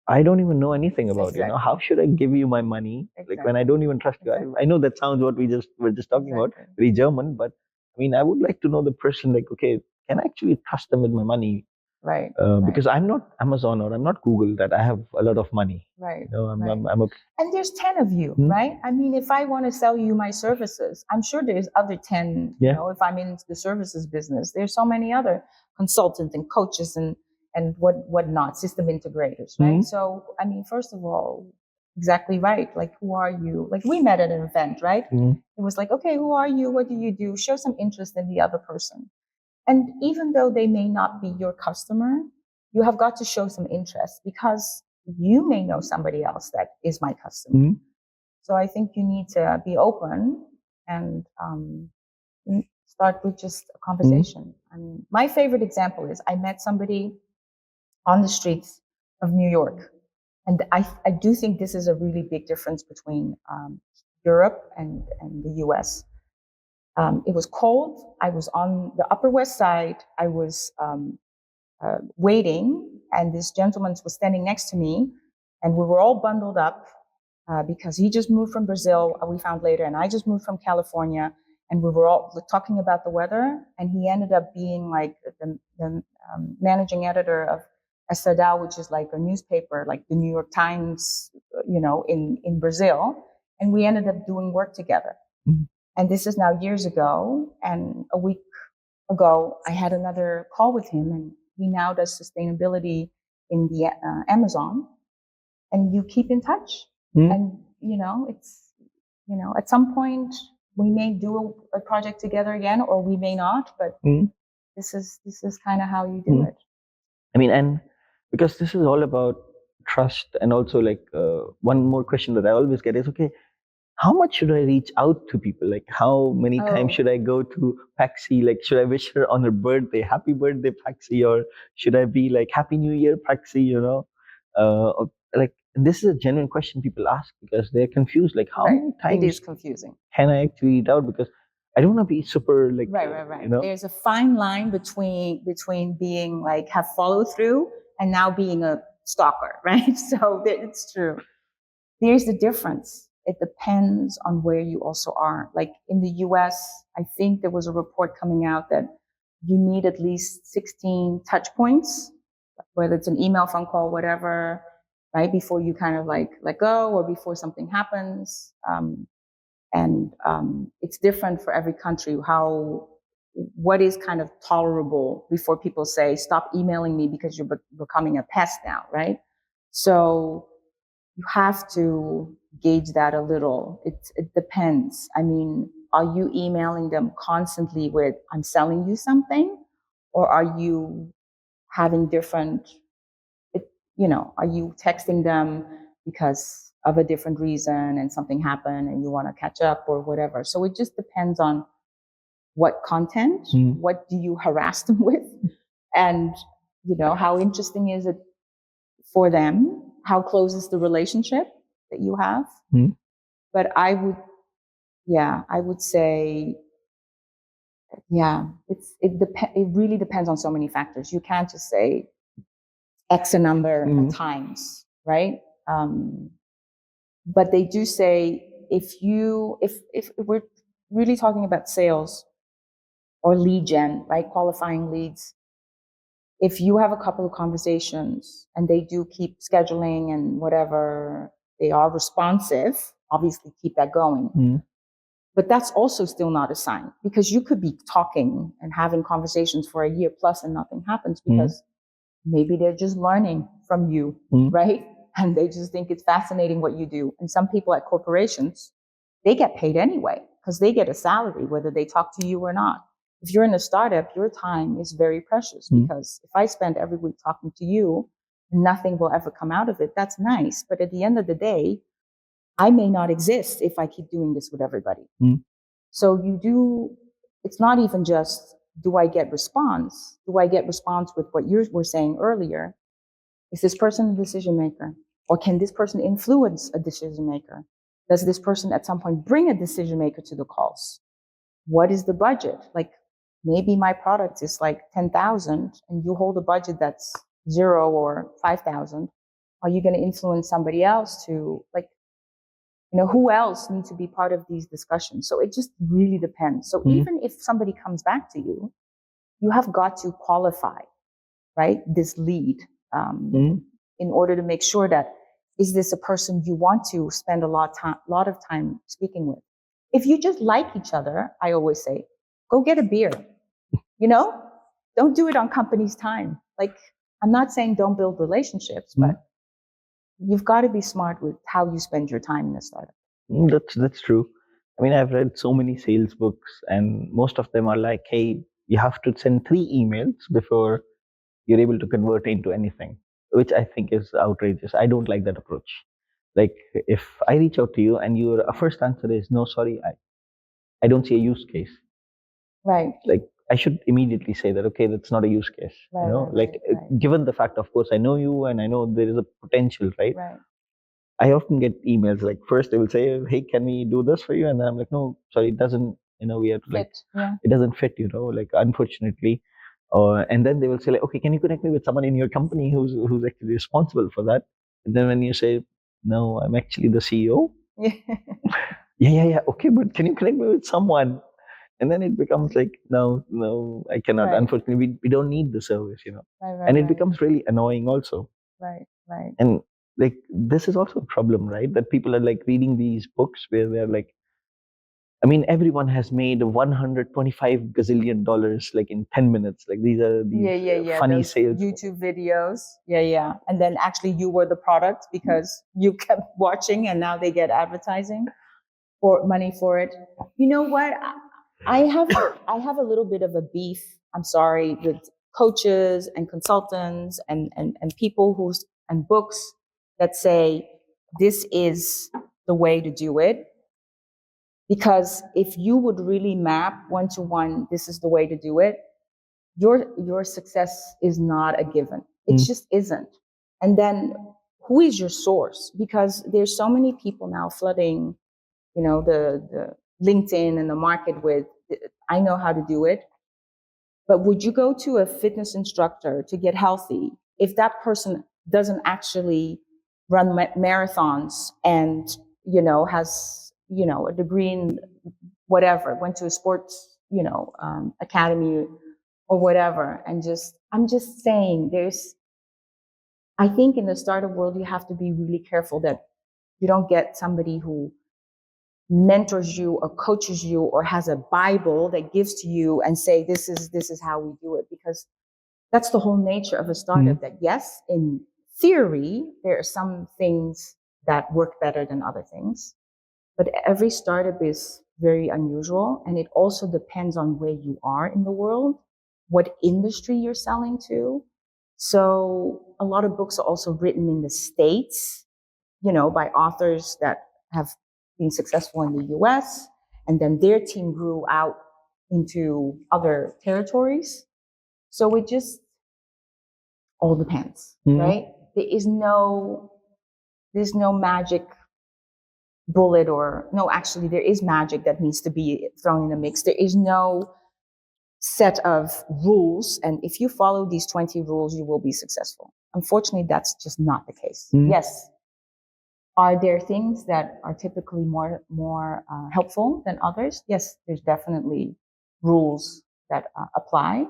I don't even know anything about it. How should I give you my money? Like when I don't even trust you. I know that sounds what we were just talking about, very German, but I mean, I would like to know the person, like, okay, can I actually trust them with my money? Right. Because I'm not Amazon or I'm not Google that I have a lot of money. Right. I'm okay. And there's 10 of you, right? I mean, if I want to sell you my services, I'm sure there's other 10, if I'm into the services business, there's so many other consultants and coaches and whatnot, system integrators, right? So, I mean, first of all, exactly right. Like, who are you? Like, we met at an event, right? It was like, okay, who are you? What do you do? Show some interest in the other person. And even though they may not be your customer, you have got to show some interest because you may know somebody else that is my customer. So I think you need to be open and start with just a conversation. I mean, my favorite example is I met somebody on the streets of New York. And I do think this is a really big difference between Europe and the US. It was cold. I was on the Upper West Side. I was waiting, and this gentleman was standing next to me, and we were all bundled up because he just moved from Brazil, we found later, and I just moved from California, and we were all talking about the weather, and he ended up being like the managing editor of Estadão, which is like a newspaper, like the New York Times, in Brazil, and we ended up doing work together. And this is now years ago, and a week ago, I had another call with him, and he now does sustainability in the Amazon, and you keep in touch. And, it's, at some point we may do a project together again, or we may not, but this is kind of how you do it. I mean, and because this is all about trust, and also like one more question that I always get is, okay, how much should I reach out to people? Like, how many times should I go to Paksy? Like, should I wish her on her birthday, happy birthday, Paksy? Or should I be like, Happy New Year, Paksy, like, and this is a genuine question people ask because they're confused. Like, how many times it is confusing. Can I actually read out? Because I don't want to be super like, right. There's a fine line between being like, have follow through and now being a stalker, right? So it's true. There's the difference. It depends on where you also are. Like in the US, I think there was a report coming out that you need at least 16 touch points, whether it's an email, phone call, whatever, right? Before you kind of like let go or before something happens. It's different for every country, what is kind of tolerable before people say, stop emailing me because you're becoming a pest now, right? So you have to gauge that a little. It depends. I mean, are you emailing them constantly with, I'm selling you something? Or are you having different, are you texting them because of a different reason and something happened and you want to catch up or whatever? So it just depends on what content, what do you harass them with? And, how interesting is it for them? How close is the relationship that you have? But I would say, it really depends on so many factors. You can't just say X a number of times, right? But they do say if we're really talking about sales or lead gen, right? Qualifying leads. If you have a couple of conversations and they do keep scheduling and whatever, they are responsive, obviously keep that going. But that's also still not a sign, because you could be talking and having conversations for a year plus and nothing happens because maybe they're just learning from you, right? And they just think it's fascinating what you do. And some people at corporations, they get paid anyway because they get a salary, whether they talk to you or not. If you're in a startup, your time is very precious because if I spend every week talking to you and nothing will ever come out of it, that's nice. But at the end of the day, I may not exist if I keep doing this with everybody. So it's not even just, do I get response? Do I get response with what you were saying earlier? Is this person a decision maker? Or can this person influence a decision maker? Does this person at some point bring a decision maker to the calls? What is the budget? Like, maybe my product is like 10,000 and you hold a budget that's 0 or 5,000. Are you going to influence somebody else to, like, who else needs to be part of these discussions? So it just really depends. So even if somebody comes back to you, you have got to qualify, right, this lead in order to make sure that, is this a person you want to spend a lot of time speaking with? If you just like each other, I always say, go get a beer. Don't do it on company's time. Like, I'm not saying don't build relationships, but you've got to be smart with how you spend your time in a startup. That's true. I mean, I've read so many sales books, and most of them are like, hey, you have to send 3 emails before you're able to convert into anything, which I think is outrageous. I don't like that approach. Like, if I reach out to you and your first answer is no, sorry, I don't see a use case. Right. Like, I should immediately say that, okay, that's not a use case. Right. Given the fact, of course, I know you and I know there is a potential, right? Right. I often get emails like, first they will say, hey, can we do this for you? And then I'm like, no, sorry, it doesn't, we have to, like, it doesn't fit, like, unfortunately. And then they will say, like, okay, can you connect me with someone in your company who's actually responsible for that? And then when you say, no, I'm actually the CEO. Yeah. Okay, but can you connect me with someone? And then it becomes like, no, I cannot. Right. Unfortunately, we don't need the service, Right, and it becomes really annoying also. Right. And like, this is also a problem, right? That people are like reading these books where they're like, I mean, everyone has made $125 gazillion like in 10 minutes. Like, these are these funny those sales YouTube videos. Yeah. And then actually you were the product because you kept watching and now they get advertising or money for it. You know what? I have a little bit of a beef, I'm sorry, with coaches and consultants and people and books that say this is the way to do it. Because if you would really map 1-to-1, this is the way to do it, your success is not a given. It just isn't. And then who is your source? Because there's so many people now flooding, the LinkedIn and the market with, I know how to do it. But would you go to a fitness instructor to get healthy if that person doesn't actually run marathons and, has, a degree in whatever, went to a sports, academy or whatever. And I'm just saying I think in the startup world, you have to be really careful that you don't get somebody who mentors you or coaches you or has a Bible that gives to you and say, this is how we do it. Because that's the whole nature of a startup, that yes, in theory, there are some things that work better than other things, but every startup is very unusual. And it also depends on where you are in the world, what industry you're selling to. So a lot of books are also written in the States, by authors that have been successful in the US, and then their team grew out into other territories. So it just all depends, right? There's no magic bullet actually there is magic that needs to be thrown in the mix. There is no set of rules, and if you follow these 20 rules, you will be successful. Unfortunately, that's just not the case. Yes. Are there things that are typically more helpful than others? Yes, there's definitely rules that apply,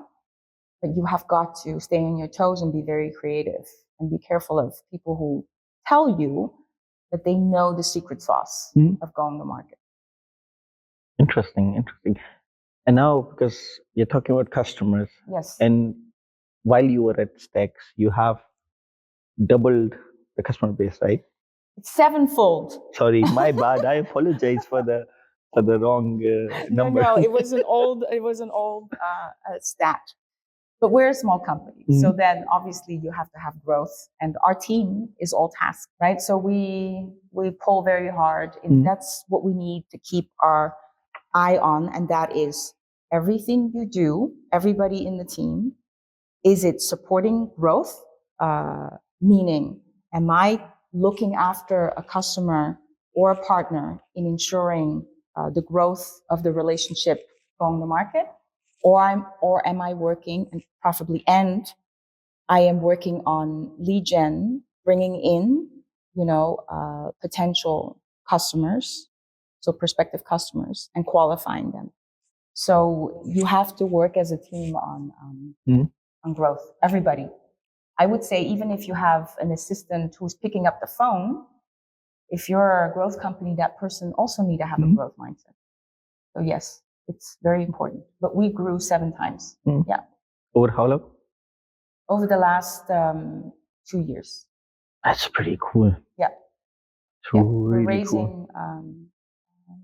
but you have got to stay on your toes and be very creative and be careful of people who tell you that they know the secret sauce of going to market. Interesting. And now, because you're talking about customers, yes, and while you were at Staex, you have doubled the customer base, right? It's 7-fold. Sorry, my bad. I apologize for the wrong number. No, it was an old stat. But we're a small company, so then obviously you have to have growth, and our team is all tasked, right? So we pull very hard, and that's what we need to keep our eye on, and that is everything you do, everybody in the team, is it supporting growth? Meaning, am I looking after a customer or a partner in ensuring the growth of the relationship going to market? or am I working, and preferably, and I am working on lead gen, bringing in, potential customers, so prospective customers, and qualifying them. So you have to work as a team on growth. Everybody. I would say even if you have an assistant who's picking up the phone, if you're a growth company, that person also need to have a growth mindset. So yes, it's very important. But we grew 7 times. Yeah. Over how long? Over the last 2 years. That's pretty cool. Yeah. Yeah. We're Really raising, cool.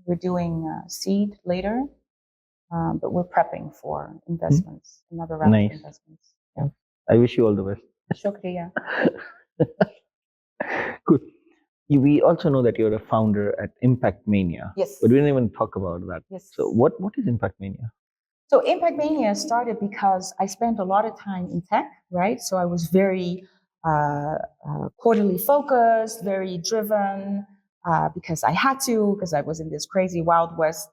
We're doing seed later, but we're prepping for investments, another round of investments. Yeah. I wish you all the best. Shukriya. Good. We also know that you're a founder at Impactmania. Yes. But we didn't even talk about that. Yes. So what is Impactmania? So Impactmania started because I spent a lot of time in tech, right? So I was very quarterly focused, very driven, because I had to, because I was in this crazy Wild West,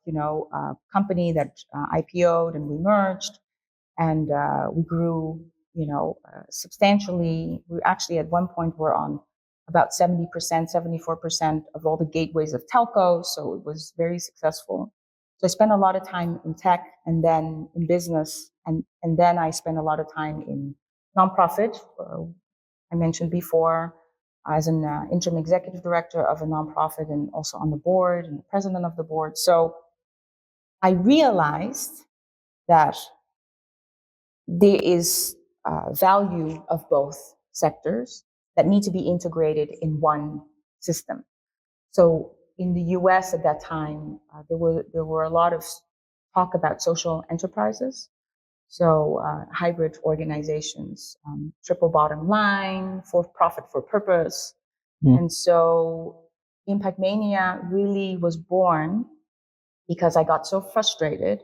company that IPO'd and we merged, and we grew, substantially. We actually at one point were on about 70%, 74% of all the gateways of telcos, so it was very successful. So I spent a lot of time in tech and then in business, and then I spent a lot of time in nonprofit. I mentioned before, as an interim executive director of a nonprofit and also on the board and the president of the board. So I realized that there is value of both sectors that need to be integrated in one system. So in the US at that time, there were a lot of talk about social enterprises. So hybrid organizations, triple bottom line, for profit for purpose. And so Impactmania really was born because I got so frustrated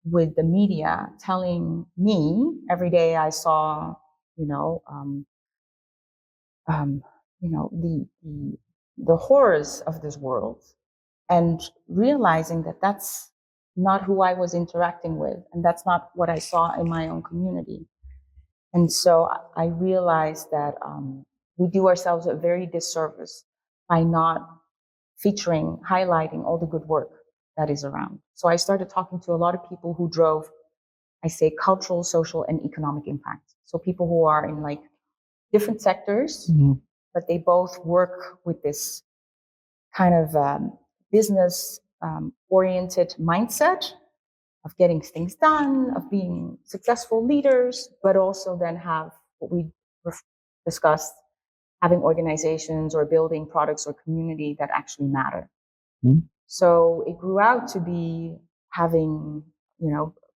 with the media telling me every day I saw, the horrors of this world, and realizing that that's not who I was interacting with, and that's not what I saw in my own community. And so I realized that we do ourselves a very disservice by not featuring, highlighting all the good work that is around. So I started talking to a lot of people who drove, I say, cultural, social, and economic impact. So people who are in like different sectors, but they both work with this kind of business oriented mindset of getting things done, of being successful leaders, but also then have what we discussed, having organizations or building products or community that actually matter. So it grew out to be having,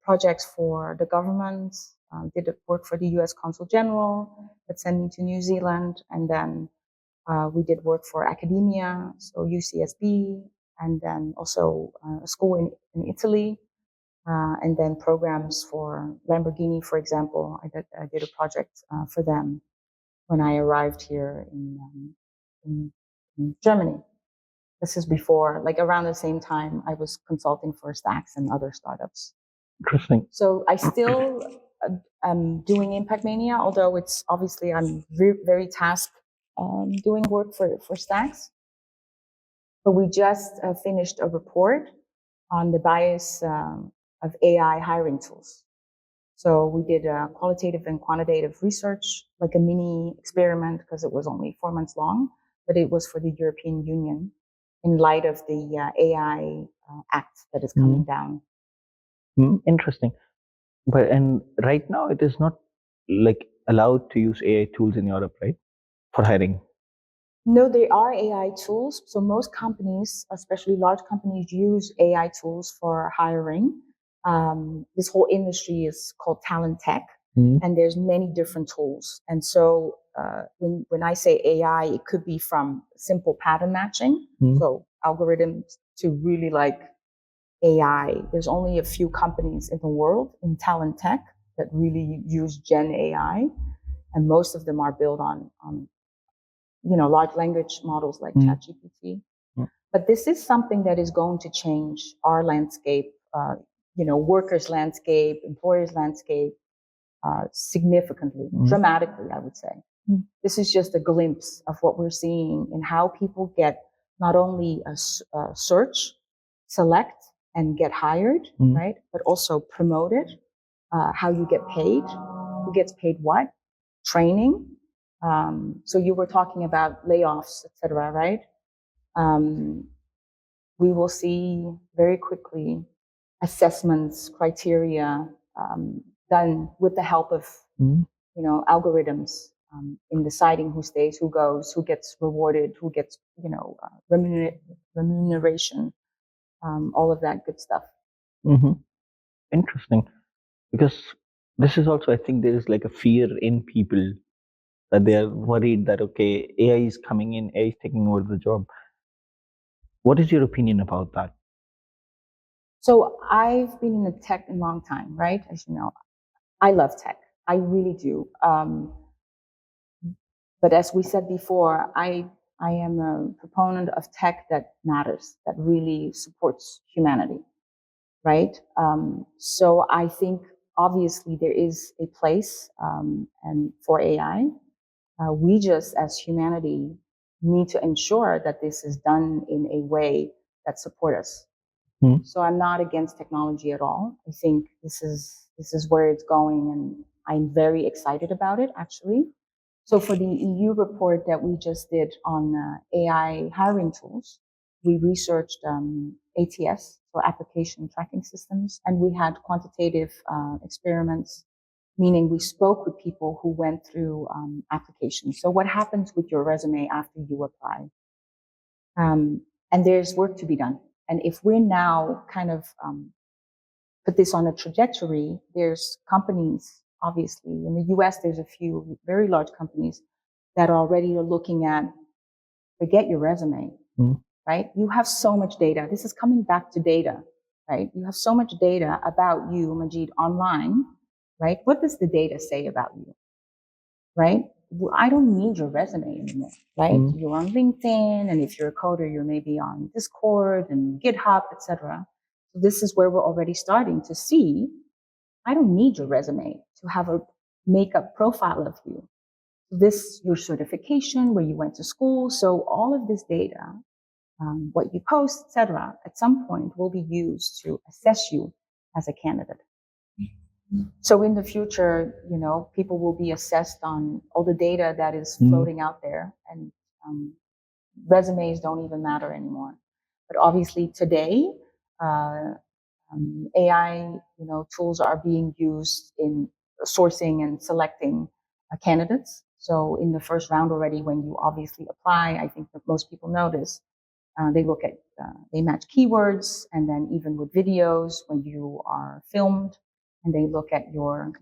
projects for the government, did work for the US Consul General that sent me to New Zealand, and then we did work for academia, so UCSB, and then also a school in Italy, and then programs for Lamborghini, for example. I did a project for them when I arrived here in Germany. This is before, like around the same time, I was consulting for Staex and other startups. Interesting. So I still am doing Impactmania, although it's obviously I'm very tasked doing work for Staex. But we just finished a report on the bias of AI hiring tools. So we did qualitative and quantitative research, like a mini experiment, because it was only 4 months long, but it was for the European Union in light of the AI Act that is coming down. Interesting. And right now it is not like allowed to use AI tools in Europe, right? For hiring. No, there are AI tools. So most companies, especially large companies, use AI tools for hiring. This whole industry is called talent tech, and there's many different tools. And so when I say AI, it could be from simple pattern matching, so algorithms, to really like AI. There's only a few companies in the world in talent tech that really use Gen AI, and most of them are built on large language models like ChatGPT. But this is something that is going to change our landscape workers' landscape, employers' landscape, significantly, dramatically, I would say. This is just a glimpse of what we're seeing in how people get not only a search, select, and get hired, right, but also promoted, how you get paid, who gets paid what, training. So you were talking about layoffs, et cetera, right? We will see very quickly assessments, criteria done with the help of algorithms in deciding who stays, who goes, who gets rewarded, who gets remuneration, all of that good stuff. Interesting, because this is also, I think there is like a fear in people that they are worried that okay, AI is coming in, AI is taking over the job. What is your opinion about that? So I've been in the tech a long time, right? As you know, I love tech. I really do. But as we said before, I am a proponent of tech that matters, that really supports humanity, right? So I think obviously there is a place and for AI. We just, as humanity, need to ensure that this is done in a way that supports us. So I'm not against technology at all. I think this is where it's going, and I'm very excited about it, actually. So for the EU report that we just did on AI hiring tools, we researched ATS, so application tracking systems, and we had quantitative experiments, meaning we spoke with people who went through applications. So what happens with your resume after you apply? And there's work to be done. And if we're now kind of put this on a trajectory, there's companies, obviously, in the US, there's a few very large companies that already are looking at, forget your resume, right? You have so much data. This is coming back to data, right? You have so much data about you, Majid, online, right? What does the data say about you, right? I don't need your resume anymore, right? You're on LinkedIn, and if you're a coder, you're maybe on Discord and GitHub, etc. So this is where we're already starting to see, I don't need your resume to have a makeup profile of you. This, your certification, where you went to school. So all of this data, what you post, etc., at some point will be used to assess you as a candidate. So in the future, people will be assessed on all the data that is floating out there, and resumes don't even matter anymore. But obviously today, AI, tools are being used in sourcing and selecting candidates. So in the first round already, when you obviously apply, I think that most people know this. They look at, they match keywords, and then even with videos when you are filmed, and they look at your,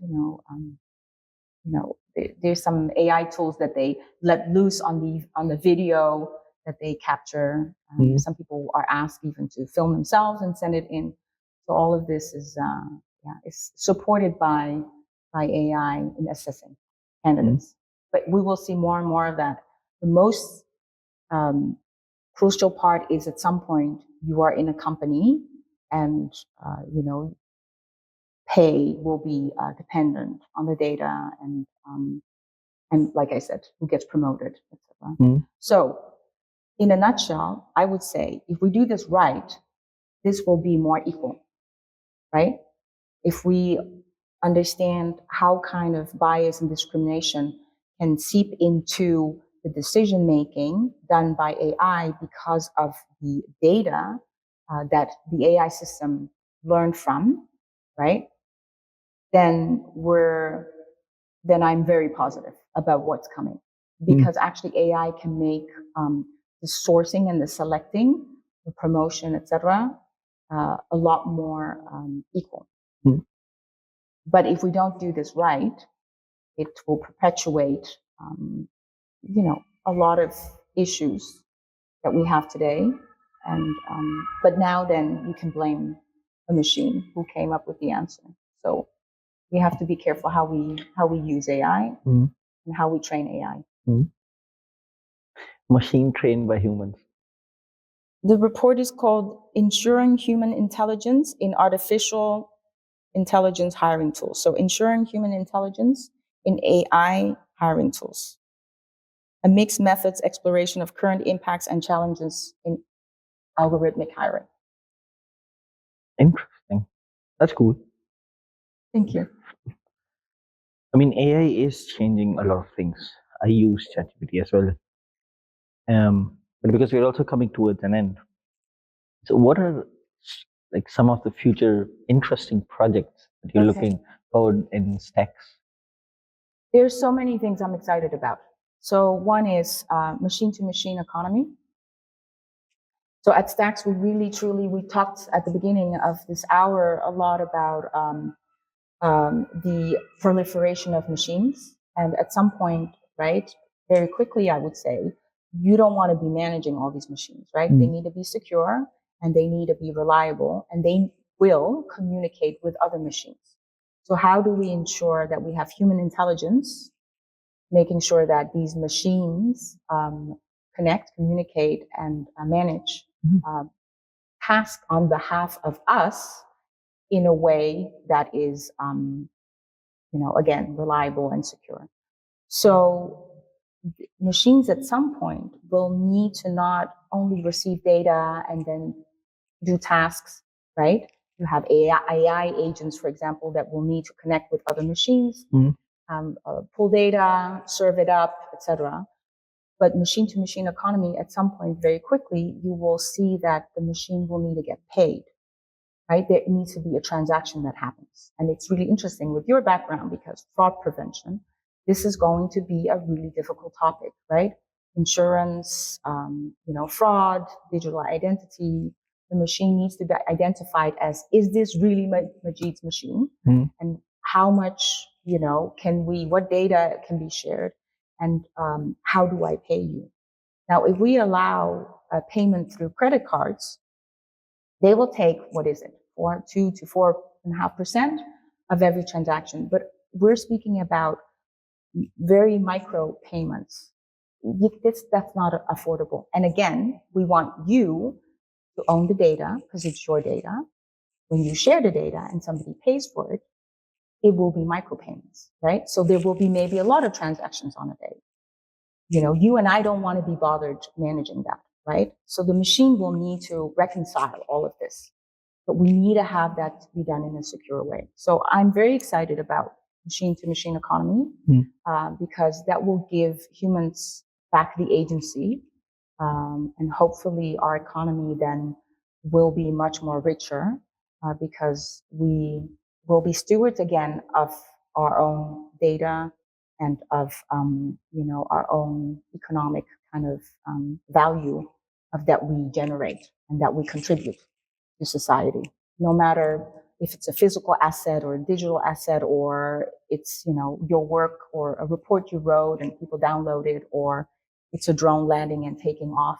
there's some AI tools that they let loose on the video that they capture. Some people are asked even to film themselves and send it in. So all of this is supported by AI in assessing candidates. But we will see more and more of that. The most crucial part is at some point you are in a company, and pay will be dependent on the data and like I said, who gets promoted, etc. So in a nutshell, I would say if we do this right, this will be more equal, right? If we understand how kind of bias and discrimination can seep into the decision making done by AI because of the data that the AI system learned from, right? Then I'm very positive about what's coming, because actually AI can make the sourcing and the selecting, the promotion, etc., a lot more equal. But if we don't do this right, it will perpetuate, a lot of issues that we have today. And but now then you can blame a machine who came up with the answer. So we have to be careful how we use AI and how we train AI. Machine trained by humans. The report is called Ensuring Human Intelligence in Artificial Intelligence Hiring Tools. So ensuring human intelligence in AI hiring tools. A mixed methods exploration of current impacts and challenges in algorithmic hiring. Interesting. That's cool. Thank you. I mean, AI is changing a lot of things. I use ChatGPT as well. But because we're also coming towards an end. So what are like some of the future interesting projects that you're looking forward in Staex? There's so many things I'm excited about. So one is machine-to-machine economy. So at Staex, we talked at the beginning of this hour a lot about the proliferation of machines. And at some point, right, very quickly, I would say, you don't want to be managing all these machines, right? They need to be secure and they need to be reliable and they will communicate with other machines. So how do we ensure that we have human intelligence, making sure that these machines connect, communicate, and manage tasks on behalf of us in a way that is, again, reliable and secure. So machines at some point will need to not only receive data and then do tasks, right? You have AI agents, for example, that will need to connect with other machines, pull data, serve it up, etc. But machine-to-machine economy, at some point, very quickly, you will see that the machine will need to get paid. Right? There needs to be a transaction that happens. And it's really interesting with your background because fraud prevention, this is going to be a really difficult topic, right? Insurance, fraud, digital identity. The machine needs to be identified as, is this really Majid's machine? And how much, what data can be shared? And how do I pay you? Now, if we allow a payment through credit cards, they will take, 2 to 4.5% of every transaction. But we're speaking about very micro payments. That's not affordable. And again, we want you to own the data because it's your data. When you share the data and somebody pays for it, it will be micropayments, right? So there will be maybe a lot of transactions on a day. You and I don't want to be bothered managing that, right? So the machine will need to reconcile all of this. But we need to have that be done in a secure way. So I'm very excited about machine-to-machine economy because that will give humans back the agency, and hopefully our economy then will be much more richer because we will be stewards again of our own data and of our own economic kind of value of that we generate and that we contribute to society, no matter if it's a physical asset or a digital asset, or it's, your work or a report you wrote and people download it, or it's a drone landing and taking off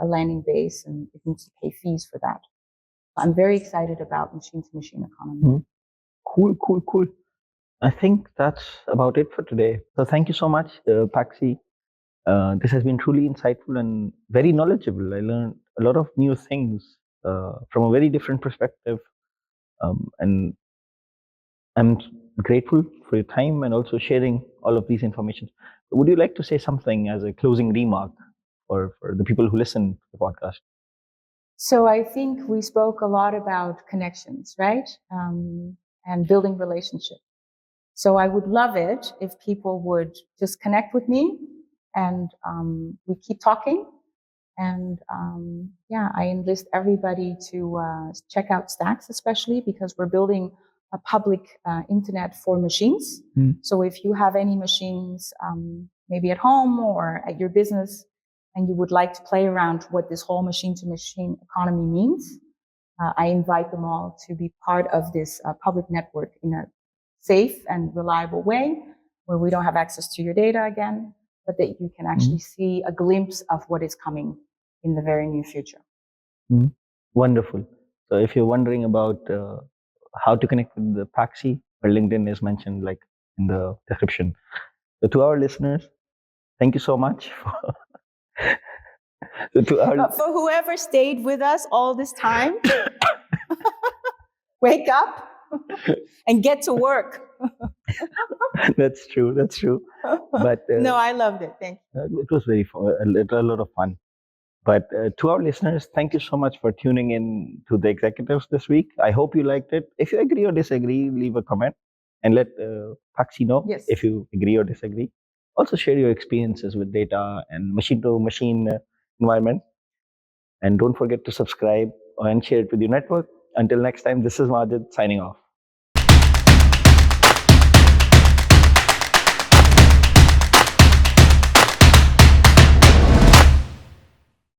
a landing base and it needs to pay fees for that. I'm very excited about machine-to-machine economy. Cool. I think that's about it for today. So thank you so much, Paksy. This has been truly insightful and very knowledgeable. I learned a lot of new things from a very different perspective. And I'm grateful for your time and also sharing all of these information. Would you like to say something as a closing remark for the people who listen to the podcast? So I think we spoke a lot about connections, right? And building relationships. So I would love it if people would just connect with me and we keep talking. And I enlist everybody to check out Staex, especially because we're building a public internet for machines. So if you have any machines, maybe at home or at your business, and you would like to play around what this whole machine-to-machine economy means, I invite them all to be part of this public network in a safe and reliable way, where we don't have access to your data again, but that you can actually see a glimpse of what is coming in the very near future. Wonderful. So if you're wondering about how to connect with the Paksy, her LinkedIn is mentioned like in the description. So to our listeners, thank you so much So to our, But for whoever stayed with us all this time, wake up and get to work. that's true. That's true. But No, I loved it. Thank you. it was very fun, a lot of fun. But to our listeners, thank you so much for tuning in to the executives this week. I hope you liked it. If you agree or disagree, leave a comment and let Paksy know Yes. if you agree or disagree. Also, share your experiences with data and machine to machine environment. And don't forget to subscribe and share it with your network. Until next time, this is Majid signing off.